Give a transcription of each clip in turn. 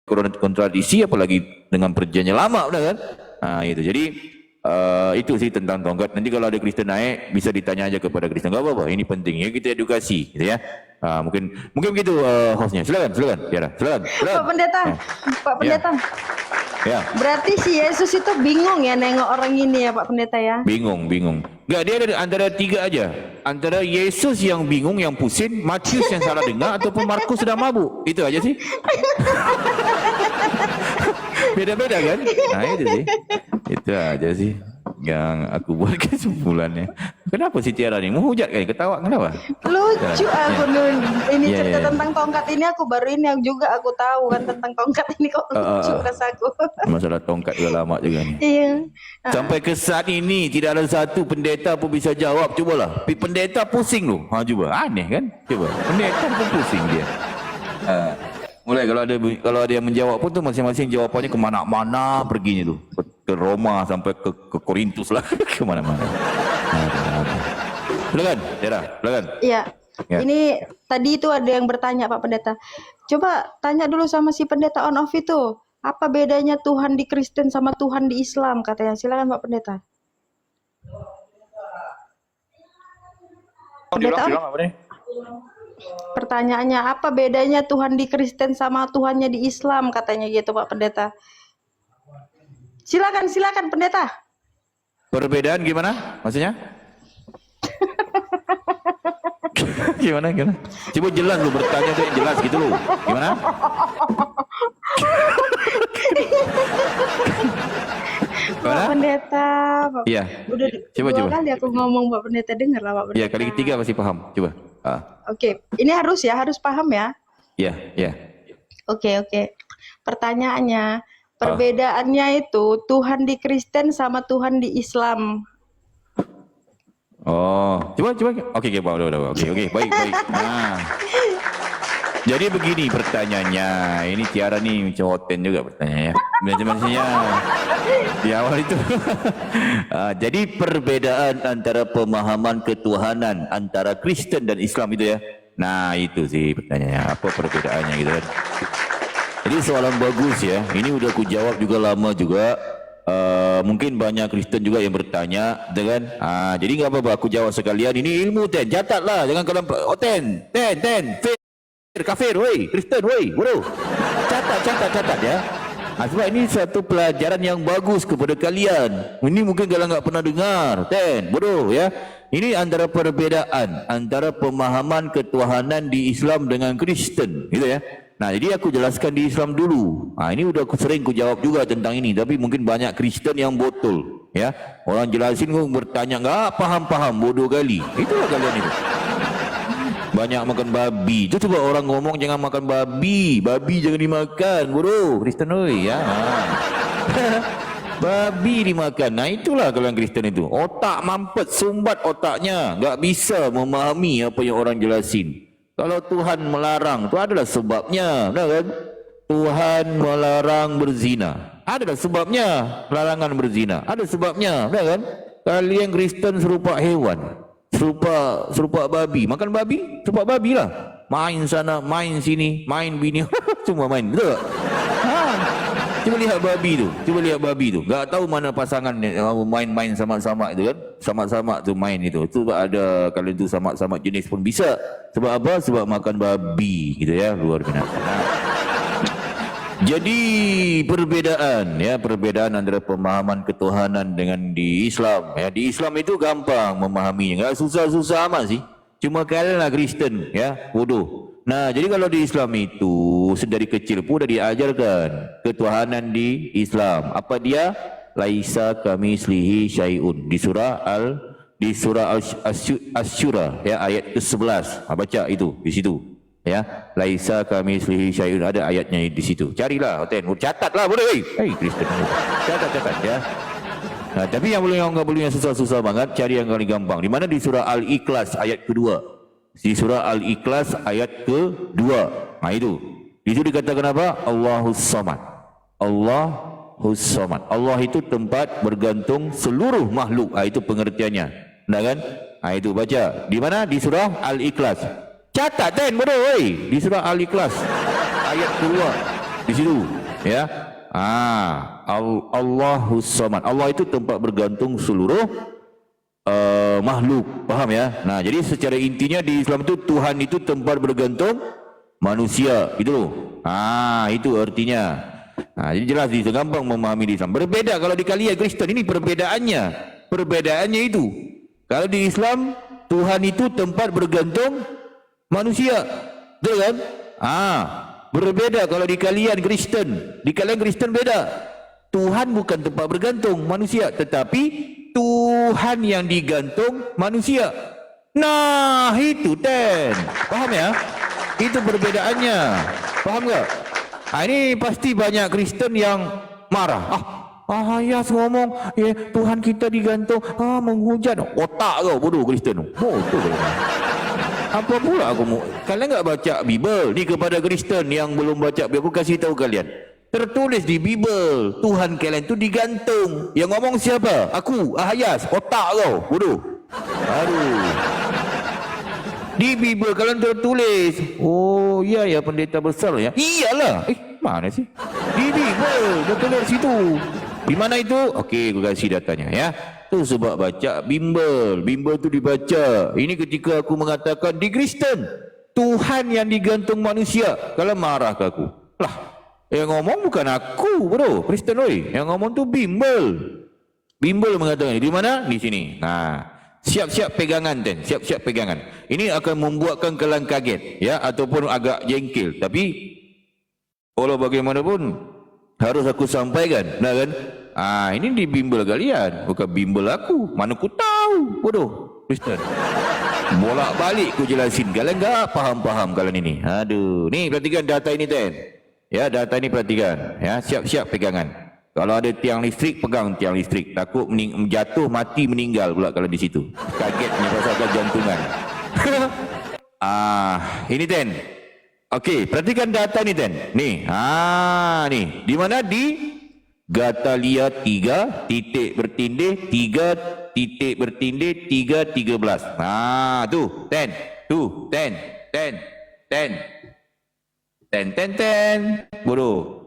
kontradiksi, apalagi dengan perjanjian lama, benar kan? Itu. Jadi itu sih tentang tongkat. Nanti kalau ada Kristen naik, bisa ditanya aja kepada Kristen. Enggak apa-apa, ini penting ya, kita edukasi, gitu ya. Mungkin begitu hostnya. Silakan, Tiara. Silakan. Pak Pendeta, Pak Pendeta. Ya. Berarti si Yesus itu bingung ya nengok orang ini ya Pak Pendeta ya? Bingung. Enggak, dia ada antara tiga aja. Antara Yesus yang bingung, yang pusing, Matius yang salah dengar, ataupun Markus sedang mabuk. Itu aja sih. Beda-beda kan? Itu sih. Itu aja sih yang aku buat kesimpulannya. Kenapa si Tiara ni menghujat kan? Ketawa kenapa? Lucu aku nun. Ini cerita ya. tentang tongkat ini aku baru ini yang juga aku tahu kan tentang tongkat ini kok lucu rasaku. Masalah tongkat juga lama juga ni. Iya. Sampai ke saat ini tidak ada satu pendeta pun bisa jawab. Cubalah. Pendeta pusing tu. Cuba. Aneh kan? Cuba. Pendeta pun pusing dia. Mulai kalau ada yang menjawab pun tu masing-masing jawapannya ke mana-mana perginya tu. Ke Roma sampai ke Korintus lah, ke mana-mana. Silakan, Tiara, silakan. Iya. Ya. Ini tadi itu ada yang bertanya Pak Pendeta. Coba tanya dulu sama si pendeta on off itu. Apa bedanya Tuhan di Kristen sama Tuhan di Islam katanya. Silakan Pak Pendeta. Pendeta on? Apa nih? Pertanyaannya apa bedanya Tuhan di Kristen sama Tuhannya di Islam katanya gitu Pak Pendeta. Silakan pendeta. Perbedaan gimana? Maksudnya? Gimana? Coba jelas lu bertanya tuh yang jelas gitu lu. Gimana? Pak Pendeta. Iya. Udah dua kali aku ngomong Pak Pendeta, dengar lah Pak Pendeta. Iya, kali ketiga pasti paham. Coba. Oke. Ini harus paham ya. Iya. Oke. Pertanyaannya, perbedaannya itu Tuhan di Kristen sama Tuhan di Islam. Oh, coba. Oke, udah. Oke, baik. Jadi begini pertanyaannya. Ini Tiara nih cowoten juga pertanyaannya. Maksudnya di awal itu. Jadi perbedaan antara pemahaman ketuhanan antara Kristen dan Islam itu ya. Nah, itu sih pertanyaannya. Apa perbedaannya gitu kan. Jadi soalan bagus ya. Ini udah aku jawab juga lama juga. Mungkin banyak Kristen juga yang bertanya, kan? Jadi nggak apa-apa, aku jawab sekalian. Ini ilmu catatlah, jangan kalian kafir, woi, Kristen, woi, bro, catat ya. Sebab ini satu pelajaran yang bagus kepada kalian. Ini mungkin kalian nggak pernah dengar, bro ya. Ini antara perbedaan antara pemahaman ketuhanan di Islam dengan Kristen, gitu ya. Nah, jadi aku jelaskan di Islam dulu. Ini udah sering ku jawab juga tentang ini, tapi mungkin banyak Kristen yang botol, ya. Orang jelasin kok bertanya nggak paham, bodoh kali. Itulah kalian itu. Banyak makan babi. Itu coba orang ngomong jangan makan babi jangan dimakan, bodoh. Kristen oi, ya. Babi dimakan. Nah, itulah kalian Kristen itu. Otak mampet, sumbat otaknya, nggak bisa memahami apa yang orang jelasin. Kalau Tuhan melarang, itu adalah sebabnya, benar kan? Tuhan melarang berzina, adalah sebabnya. Larangan berzina, ada sebabnya, benar kan? Kalian Kristen serupa hewan, serupa babi, makan babi, serupa babi lah. Main sana, main sini, main bini, semua main, betul tak? Cuba lihat babi tu, nggak tahu mana pasangan main-main sama-sama itu kan, sama-sama tu main itu. Itu ada kalau itu sama-sama jenis pun bisa. Sebab apa? Sebab makan babi, gitu ya, luar biasa. Jadi perbedaan antara pemahaman ketuhanan dengan di Islam. Ya, di Islam itu gampang memahaminya, nggak susah-susah amat sih. Cuma kalian lah Kristen, ya, bodoh. Nah, jadi kalau di Islam itu sedari kecil pun dah diajarkan ketuhanan di Islam. Apa dia? Laisa kamitslihi syai'un. Di surah Asy-Syura ya, ayat ke-11. Baca itu di situ. Ya, laisa kamitslihi syai'un, ada ayatnya di situ. Carilah, catatlah boleh. Kristen. Catat ya. Nah, tapi yang enggak boleh yang susah-susah banget, cari yang paling gampang. Di mana? Di surah Al-Ikhlas ayat kedua. Di surah Al-Ikhlas ayat ke-2. Nah, itu. Di situ dikatakan apa? Allahus Samad. Allah itu tempat bergantung seluruh makhluk. Itu pengertiannya. Nah kan? Itu baca. Di mana? Di surah Al-Ikhlas. Catat bodoh, woi. Di surah Al-Ikhlas ayat kedua. Di situ, ya. Allahus Samad. Allah itu tempat bergantung seluruh makhluk. Faham ya? Nah, jadi secara intinya di Islam itu Tuhan itu tempat bergantung manusia. Gitu loh. Itu artinya. Jadi jelas itu gampang memahami di Islam. Berbeda kalau di kalian Kristen, ini perbedaannya. Perbedaannya itu. Kalau di Islam Tuhan itu tempat bergantung manusia. Betul kan? Berbeda kalau di kalian Kristen. Di kalian Kristen beda. Tuhan bukan tempat bergantung manusia, tetapi Tuhan yang digantung manusia. Nah, itu paham ya? Itu perbedaannya. Paham tak? Ini pasti banyak Kristen yang marah. Ya ngomong Tuhan kita digantung, menghujat. Otak kau bodoh Kristen. Bodoh. Apa pula aku mau? Kalian enggak baca Bible? Ni kepada Kristen yang belum baca Bible, aku kasih tahu kalian. Tertulis di Bible, Tuhan kalian tu digantung. Yang ngomong siapa? Aku, Ahayas. Otak kau, bodoh. Aduh. Di Bible kalian tertulis. Oh, ya pendeta besar ya. Iyalah. Mana sih? Di Bible tertulis situ. Di mana itu? Okey, aku kasih datanya ya. Tu sebab baca Bimbel. Bimbel tu dibaca. Ini ketika aku mengatakan di Kristen Tuhan yang digantung manusia. Kalau marah ke aku. Lah, yang ngomong bukan aku, bro. Kristen oi. Yang ngomong tu Bimbel. Bimbel mengatakan di mana? Di sini. Nah, siap-siap pegangan siap-siap pegangan. Ini akan membuatkan kalian kaget ya ataupun agak jengkel. Tapi walau bagaimanapun harus aku sampaikan, nah kan? Ini di bimbel kalian, bukan bimbel aku. Mana ku tahu, bodoh Kristen. Bolak-balik ku jelasin, kalian enggak faham-faham kalian ini. Aduh, nih perhatikan data ini ya, data ini perhatikan ya, siap-siap pegangan. Kalau ada tiang listrik, pegang tiang listrik. Takut jatuh, mati, meninggal pula kalau di situ. Kagetnya pasal jantungan. Ini Okey, perhatikan data ni Nih, nih. Di mana di Gatalia 3 titik bertindih 3 titik bertindih 3:13. Tu, bodoh.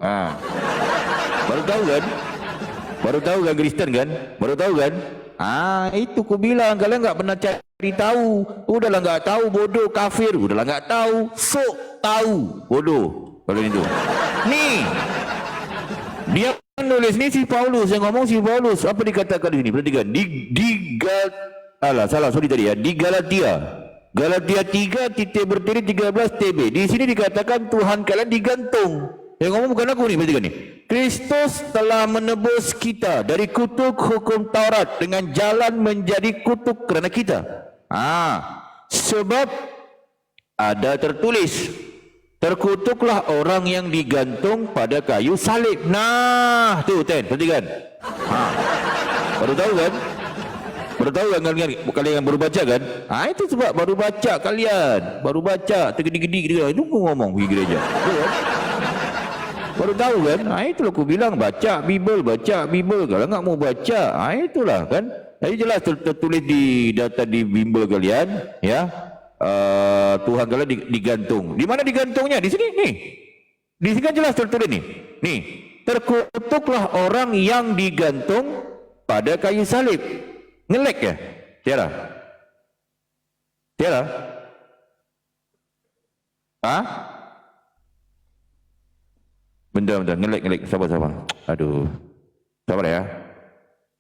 Baru tahu kan Kristen kan? Baru tahu kan? Itu ku bilang kalian enggak pernah cari tahu. Udahlah enggak tahu, bodoh, kafir. Udahlah enggak tahu, sok tahu, bodoh. Kalau itu. Nih. Dia menulis ni si Paulus yang ngomong, si Paulus. Apa dikatakan di sini? Perhatikan. Di Galatia. Galatia 3 titik bertindih 13 TB. Di sini dikatakan Tuhan kalian digantung. Yang ngomong bukan aku ni, perhatikan ni. Kristus telah menebus kita dari kutuk hukum Taurat dengan jalan menjadi kutuk kerana kita. Sebab ada tertulis, terkutuklah orang yang digantung pada kayu salib. Nah, tu perhatikan. Baru tahu kan? Baru tahu kan kalian baru baca kan? Itu sebab baru baca kalian. Baru baca, tergedi-gedi. Itu aku ngomong pergi gereja. Baru tahu kan? Itulah aku bilang baca Bible. Kalau enggak mau baca, itulah kan. Jadi jelas tertulis di data di Bible kalian, ya. Tuhan kalian digantung. Di mana digantungnya? Di sini nih. Di sini kan jelas tertulis nih. Nih, terkutuklah orang yang digantung pada kayu salib. Ngelek ya? Tiara. Bentar, ngelek. Sabar. Aduh. Sabar ya.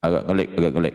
Agak ngelek.